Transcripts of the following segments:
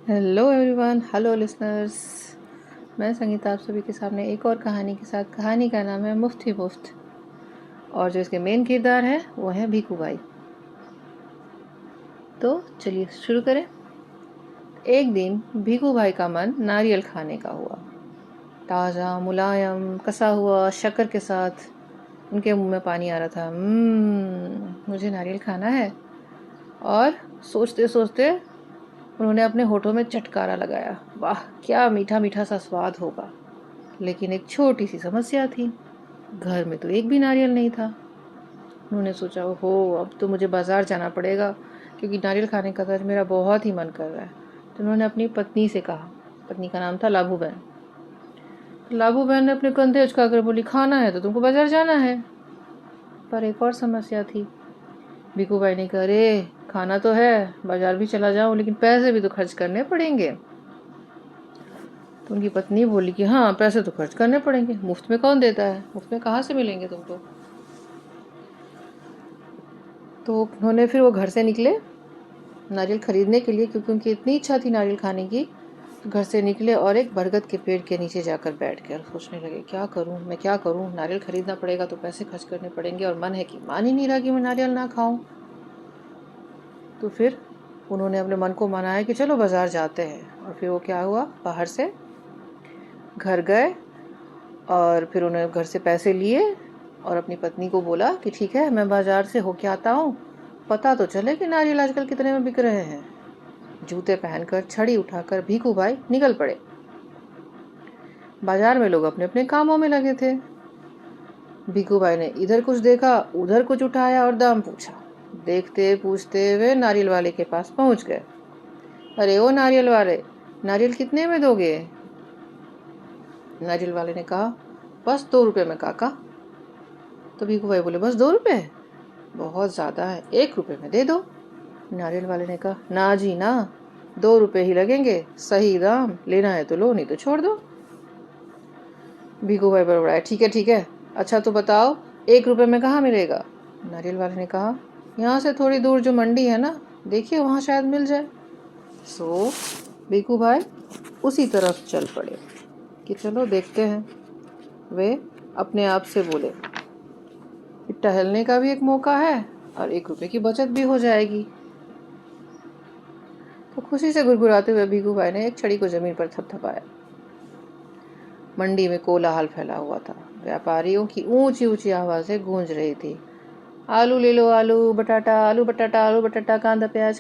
Hello everyone, hello listeners. मैं संगीता आप सभी के सामने एक और कहानी के साथ। कहानी का नाम है मुफ्त ही मुफ्त, और जो इसके मेन किरदार है वो है भीखू भाई। तो चलिए शुरू करें। एक दिन भीखू भाई का मन नारियल खाने का हुआ। ताज़ा मुलायम कसा हुआ शक्कर के साथ उनके मुंह में पानी आ रहा था। मुझे नारियल खाना है। और सोचते सोचते उन्होंने अपने होठों में चटकारा लगाया। वाह, क्या मीठा मीठा सा स्वाद होगा। लेकिन एक छोटी सी समस्या थी, घर में तो एक भी नारियल नहीं था। उन्होंने सोचा, ओहो, अब तो मुझे बाजार जाना पड़ेगा, क्योंकि नारियल खाने का तो मेरा बहुत ही मन कर रहा है। तो उन्होंने अपनी पत्नी से कहा। पत्नी का नाम था लाभू बहन। तो लाभू बहन ने अपने कंधे उचकाकर बोली, खाना है तो तुमको बाजार जाना है। पर एक और समस्या थी। भीखू भाई ने कहा, अरे खाना तो है, बाजार भी चला जाऊं, लेकिन पैसे भी तो खर्च करने पड़ेंगे। तो उनकी पत्नी बोली कि हाँ, पैसे तो खर्च करने पड़ेंगे, मुफ्त में कौन देता है, मुफ्त में कहाँ से मिलेंगे तुमको। तो उन्होंने फिर वो घर से निकले नारियल खरीदने के लिए, क्योंकि उनकी इतनी इच्छा थी नारियल खाने की। तो घर से निकले और एक बरगद के पेड़ के नीचे जाकर बैठ गए और सोचने लगे, क्या करूं मैं, क्या करूं। नारियल खरीदना पड़ेगा तो पैसे खर्च करने पड़ेंगे, और मन है कि मान ही नहीं रहा कि मैं नारियल ना खाऊं। तो फिर उन्होंने अपने मन को मनाया कि चलो बाजार जाते हैं। और फिर वो क्या हुआ, बाहर से घर गए और फिर उन्होंने घर से पैसे लिए और अपनी पत्नी को बोला कि ठीक है, मैं बाजार से होके आता हूँ, पता तो चले कि नारियल आजकल कितने में बिक रहे हैं। जूते पहनकर छड़ी उठाकर भीखू भाई निकल पड़े। बाजार में लोग अपने अपने कामों में लगे थे। भीखू भाई ने इधर कुछ देखा, उधर कुछ उठाया और दाम पूछा। देखते पूछते वे नारियल वाले के पास पहुंच गए। अरे ओ नारियल वाले, नारियल कितने में दोगे। नारियल वाले ने कहा, बस 2 रुपए में काका। तो भीखू भाई बोले, बस 2 रुपए, बहुत ज्यादा है, 1 रुपए में दे दो। नारियल वाले ने कहा, ना जी ना, 2 रुपए ही लगेंगे, सही दाम, लेना है तो लो, नहीं तो छोड़ दो। भीखू भाई बड़बड़ाया, ठीक है ठीक है, अच्छा तो बताओ 1 रुपए में कहाँ मिलेगा। नारियल वाले ने कहा, यहाँ से थोड़ी दूर जो मंडी है ना, देखिए वहाँ शायद मिल जाए। सो भीखू भाई उसी तरफ चल पड़े कि चलो देखते हैं। वे अपने आप से बोले, टहलने का भी एक मौका है और 1 रुपए की बचत भी हो जाएगी। तो खुशी से गुड़गुड़ाते हुए भीखू भाई ने एक छड़ी को जमीन पर थपथपाया। मंडी में कोलाहल फैला हुआ था। व्यापारियों की ऊंची ऊंची आवाजें गूंज रही थी। आलू ले लो, आलू बटाटा, आलू बटाटा, आलू बटाटा, कांदा प्याज,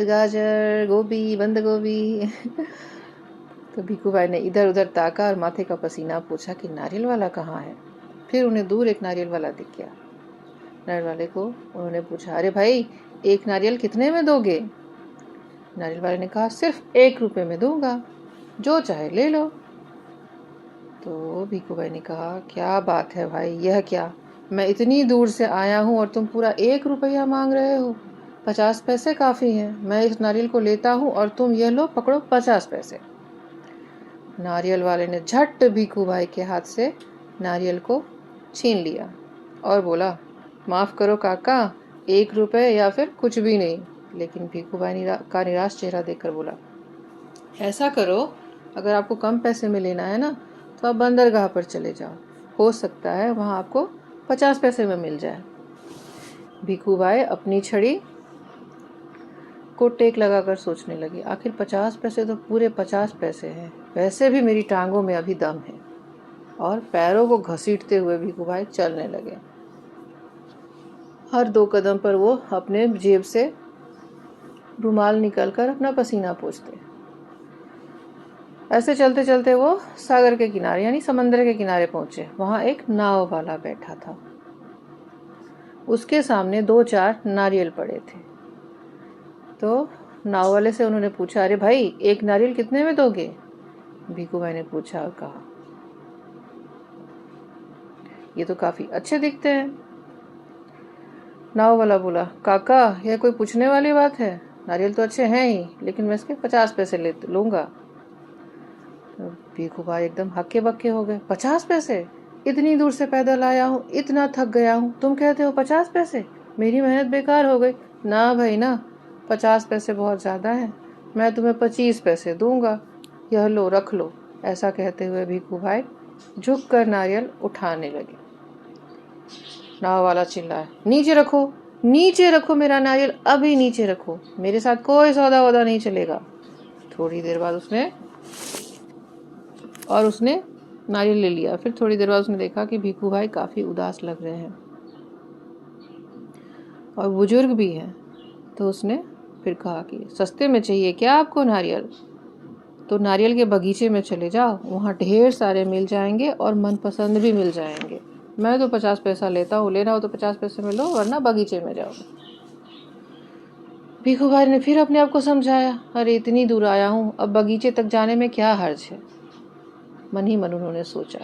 गाजर, गोभी, बंद गोभी। तो भीखू भाई ने इधर उधर ताका और माथे का पसीना पूछा कि नारियल वाला कहाँ है। फिर उन्हें दूर एक नारियल वाला दिख गया। नारियल वाले को उन्होंने पूछा, अरे भाई, एक नारियल कितने में दोगे। नारियल वाले ने कहा, सिर्फ 1 रुपए में दूंगा, जो चाहे ले लो। तो भीखू भाई ने कहा, क्या बात है भाई, यह क्या, मैं इतनी दूर से आया हूँ और तुम पूरा 1 रुपया मांग रहे हो। 50 पैसे काफी हैं, मैं इस नारियल को लेता हूँ और तुम यह लो, पकड़ो 50 पैसे। नारियल वाले ने झट भीखू भाई के हाथ से नारियल को छीन लिया और बोला, माफ करो काका, 1 रुपए या फिर कुछ भी नहीं। लेकिन भीखू भाई का निराश चेहरा देखकर बोला, ऐसा करो, अगर आपको कम पैसे में लेना है ना, तो आप बंदरगाह पर चले जाओ, हो सकता है वहां आपको 50 पैसे में मिल जाए। भीखू भाई अपनी छड़ी को टेक लगाकर सोचने लगे, आखिर 50 पैसे तो पूरे 50 पैसे हैं, वैसे भी मेरी टांगों में अभी दम है। और पैरों को घसीटते हुए भीखू भाई चलने लगे। हर 2 कदम पर वो अपने जेब से रुमाल निकालकर अपना पसीना पोंछते। ऐसे चलते चलते वो सागर के किनारे यानी समंदर के किनारे पहुंचे। वहां एक नाव वाला बैठा था। उसके सामने 2-4 नारियल पड़े थे। तो नाव वाले से उन्होंने पूछा, अरे भाई, एक नारियल कितने में दोगे। भीखू भाई ने पूछा और कहा, ये तो काफी अच्छे दिखते हैं। नाव वाला बोला, काका, यह कोई पूछने वाली बात है, नारियल तो अच्छे हैं ही, लेकिन मैं इसके 50 पैसे लूंगा। तो भीखू भाई एकदम हक्के बक्के हो गए, 50 पैसे, इतनी दूर से पैदल आया हूँ, इतना थक गया हूँ, तुम कहते हो 50 पैसे, मेरी मेहनत बेकार हो गई। ना भाई ना, 50 पैसे बहुत ज्यादा है, मैं तुम्हें 25 पैसे दूंगा, यह लो रख लो। ऐसा कहते हुए भिखू भाई झुक कर नारियल उठाने लगे। नाव वाला चिल्लाया, नीचे रखो, नीचे रखो मेरा नारियल, अभी नीचे रखो, मेरे साथ कोई सौदा वौदा नहीं चलेगा। थोड़ी देर बाद उसने नारियल ले लिया। फिर थोड़ी देर बाद उसने देखा कि भिखू भाई काफ़ी उदास लग रहे हैं और बुजुर्ग भी हैं। तो उसने फिर कहा कि सस्ते में चाहिए क्या आपको नारियल? तो नारियल के बगीचे में चले जाओ, वहाँ ढेर सारे मिल जाएंगे और मनपसंद भी मिल जाएंगे। मैं तो 50 पैसा लेता हूँ, लेना हो तो 50 पैसे में लो, वरना बगीचे में जाओ। भिखू भाई ने फिर अपने आप को समझाया, अरे इतनी दूर आया हूँ, अब बगीचे तक जाने में क्या हर्ज है। मन ही मन उन्होंने सोचा।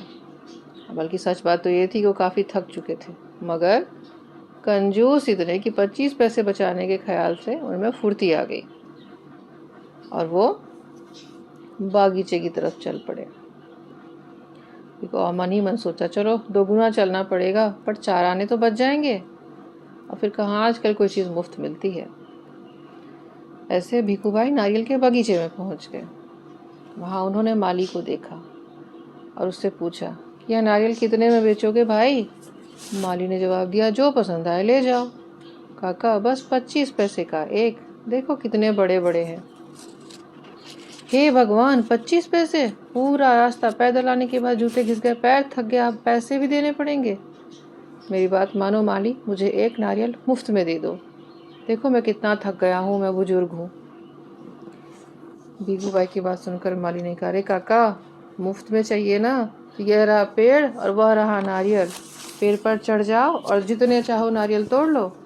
बल्कि सच बात तो ये थी कि वो काफ़ी थक चुके थे, मगर कंजूस इतने कि 25 पैसे बचाने के ख्याल से उनमें फुर्ती आ गई और वो बागीचे की तरफ चल पड़े। मन ही मन सोचा, चलो 2 गुना चलना पड़ेगा, पर 4 आने तो बच जाएंगे। और फिर कहाँ आजकल कोई चीज़ मुफ्त मिलती है। ऐसे भिखू भाई नारियल के बगीचे में पहुंच गए। वहाँ उन्होंने माली को देखा और उससे पूछा, यह नारियल कितने में बेचोगे भाई? माली ने जवाब दिया, जो पसंद आए ले जाओ। काका, बस 25 पैसे का एक, देखो कितने बड़े बड़े हैं। हे भगवान, 25 पैसे? पूरा रास्ता पैदल आने के बाद जूते घिस गए, पैर थक गया, अब पैसे भी देने पड़ेंगे। मेरी बात मानो माली, मुझे एक नारियल मुफ्त में दे दो। देखो मैं कितना थक गया हूँ, मैं बुजुर्ग हूँ। भिखू भाई की बात सुनकर माली ने कहा, अरे काका, मुफ्त में चाहिए ना, तो यह रहा पेड़ और वह रहा नारियल, पेड़ पर चढ़ जाओ और जितने चाहो नारियल तोड़ लो,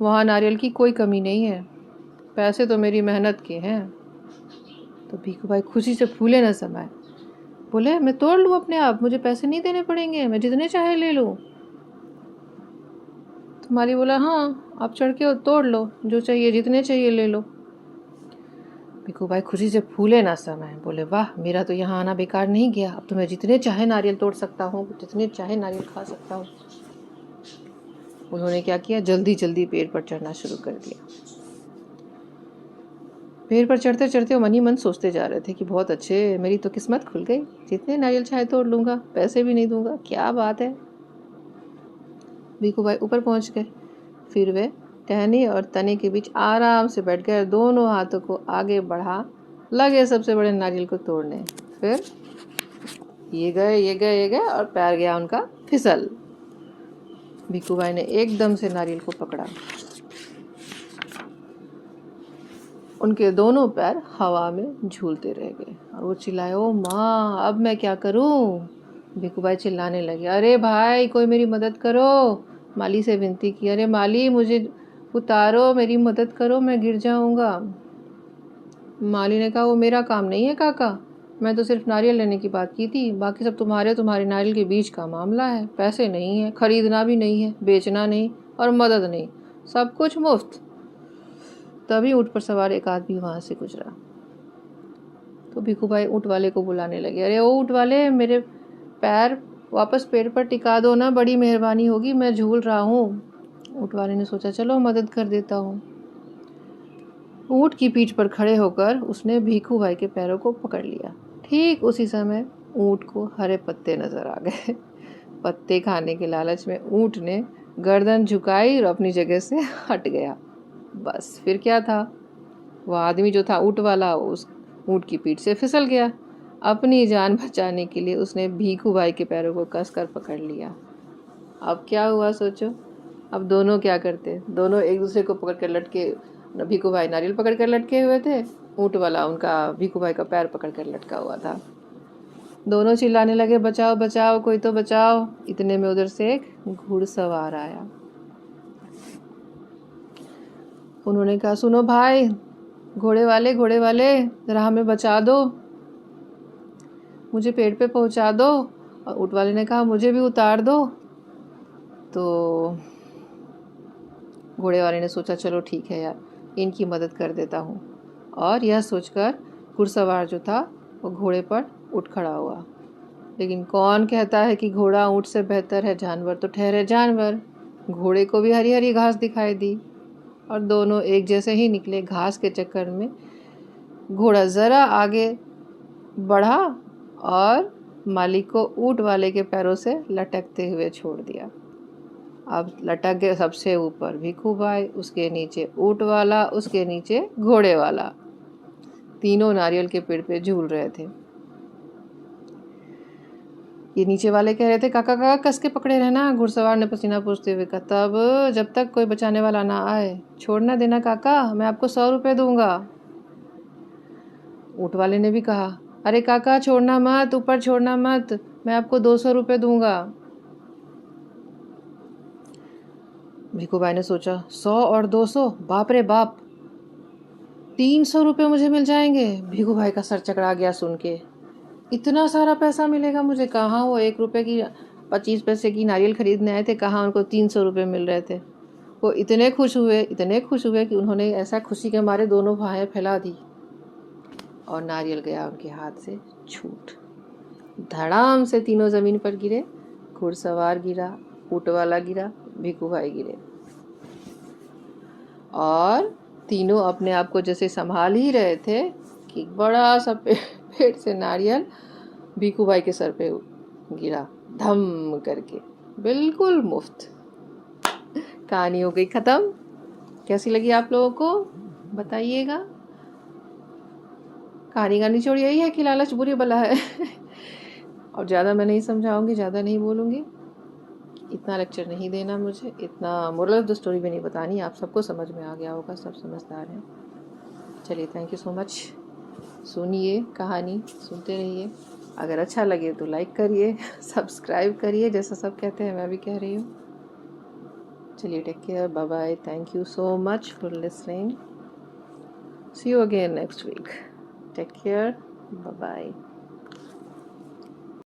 वहाँ नारियल की कोई कमी नहीं है, पैसे तो मेरी मेहनत के हैं। तो भिखू भाई खुशी से फूले न समाये, बोले, मैं तोड़ लूँ अपने आप, मुझे पैसे नहीं देने पड़ेंगे, मैं जितने चाहे ले लूँ। तो माली बोला, हाँ आप चढ़ के तोड़ लो, जो चाहिए जितने चाहिए ले लो। भिखू भाई खुशी से फूले ना समाये, बोले, वाह, मेरा तो यहाँ आना बेकार नहीं गया, अब तो मैं जितने चाहे नारियल तोड़ सकता हूँ, जितने चाहे नारियल खा सकता हूँ। उन्होंने क्या किया, जल्दी जल्दी पेड़ पर चढ़ना शुरू कर दिया। पेड़ पर चढ़ते चढ़ते वो मन ही मन सोचते जा रहे थे कि बहुत अच्छे, मेरी तो किस्मत खुल गई, जितने नारियल चाहे तोड़ लूँगा, पैसे भी नहीं दूंगा, क्या बात है। भिखू भाई ऊपर पहुँच गए। फिर वे टहनी और तने के बीच आराम से बैठ गए, दोनों हाथों को आगे बढ़ा लगे सबसे बड़े नारियल को तोड़ने। फिर ये गए और पैर गया उनका फिसल। भिखू भाई ने एकदम से नारियल को पकड़ा, उनके दोनों पैर हवा में झूलते रह गए और वो चिल्लाए, ओ माँ, अब मैं क्या करूं? भिखू भाई चिल्लाने लगे, अरे भाई कोई मेरी मदद करो। माली से विनती की, अरे माली मुझे उतारो, मेरी मदद करो, मैं गिर जाऊंगा। माली ने कहा, वो मेरा काम नहीं है काका, मैं तो सिर्फ नारियल लेने की बात की थी, बाकी सब तुम्हारे नारियल के बीच का मामला है, पैसे नहीं है, खरीदना भी नहीं है, बेचना नहीं और मदद नहीं, सब कुछ मुफ्त। तभी ऊँट पर सवार एक आदमी वहाँ से गुजरा। तो भिखू भाई ऊँट वाले को बुलाने लगे, अरे ओ ऊँट वाले, मेरे पैर वापस पेड़ पर टिका दो ना, बड़ी मेहरबानी होगी, मैं झूल रहा हूँ। ऊँट वाले ने सोचा, चलो मदद कर देता हूँ। ऊँट की पीठ पर खड़े होकर उसने भिखू भाई के पैरों को पकड़ लिया। ठीक उसी समय ऊँट को हरे पत्ते नजर आ गए। पत्ते खाने के लालच में ऊँट ने गर्दन झुकाई और अपनी जगह से हट गया। बस फिर क्या था, वह आदमी जो था ऊँट वाला, उस ऊँट की पीठ से फिसल गया। अपनी जान बचाने के लिए उसने भिखू भाई के पैरों को कसकर पकड़ लिया। अब क्या हुआ सोचो, अब दोनों क्या करते, दोनों एक दूसरे को पकड़ कर लटके, भिखू भाई नारियल पकड़ कर लटके हुए थे, ऊँट वाला उनका भिखू भाई का पैर पकड़ कर लटका हुआ था। दोनों चिल्लाने लगे, बचाओ बचाओ, कोई तो बचाओ। इतने में उधर से एक घुड़सवार आया। उन्होंने कहा, सुनो भाई, घोड़े वाले जरा हमें बचा दो, मुझे पेड़ पे पहुंचा दो। और ऊँट वाले ने कहा, मुझे भी उतार दो। तो घोड़े वाले ने सोचा, चलो ठीक है यार, इनकी मदद कर देता हूँ। और यह सोचकर घुड़सवार जो था वो घोड़े पर उठ खड़ा हुआ। लेकिन कौन कहता है कि घोड़ा ऊँट से बेहतर है, जानवर तो ठहरे जानवर। घोड़े को भी हरी हरी घास दिखाई दी। और दोनों एक जैसे ही निकले। घास के चक्कर में घोड़ा ज़रा आगे बढ़ा और मालिक को ऊँट वाले के पैरों से लटकते हुए छोड़ दिया। अब लटक गए सबसे ऊपर भिखू भाई, उसके नीचे ऊँट वाला, उसके नीचे घोड़े वाला। तीनों नारियल के पेड़ पे झूल रहे थे। ये नीचे वाले कह रहे थे, काका काका कस के पकड़े रहना। घुड़सवार ने पसीना पोंछते हुए कहा, तब जब तक कोई बचाने वाला ना आए। छोड़ना देना काका, मैं आपको 100 रुपये दूंगा। ऊँट वाले ने भी कहा, अरे काका छोड़ना मत, ऊपर छोड़ना मत, मैं आपको 200 रुपये दूंगा। भिखू भाई ने सोचा, 100 और 200, बाप रे बाप, 300 रुपये मुझे मिल जाएंगे। भिखू भाई का सर चकरा गया सुन के, इतना सारा पैसा मिलेगा मुझे। कहाँ वो 1 रुपये की 25 पैसे की नारियल खरीदने आए थे, कहाँ उनको 300 रुपये मिल रहे थे। वो इतने खुश हुए कि उन्होंने ऐसा खुशी के मारे दोनों बाहें फैला दी और नारियल गया उनके हाथ से छूट। धड़ाम से तीनों ज़मीन पर गिरे। घुड़सवार गिरा, ऊँट वाला गिरा, भिखू भाई गिरे, और तीनों अपने आप को जैसे संभाल ही रहे थे कि बड़ा सा पेड़ से नारियल भिखू भाई के सर पे गिरा धम करके, बिल्कुल मुफ्त। कहानी हो गई ख़त्म। कैसी लगी आप लोगों को बताइएगा। कहानी का निचोड़ यही है कि लालच बुरी बला है। और ज़्यादा मैं नहीं समझाऊंगी, ज़्यादा नहीं बोलूँगी, इतना लेक्चर नहीं देना मुझे, इतना मोरल ऑफ द स्टोरी भी नहीं बतानी। आप सबको समझ में आ गया होगा, सब समझदार हैं। चलिए, थैंक यू सो मच। सुनिए कहानी, सुनते रहिए। अगर अच्छा लगे तो लाइक करिए, सब्सक्राइब करिए, जैसा सब कहते हैं मैं भी कह रही हूँ। चलिए, take care, bye bye, thank you so much for listening. See you again next week. Take care, bye bye.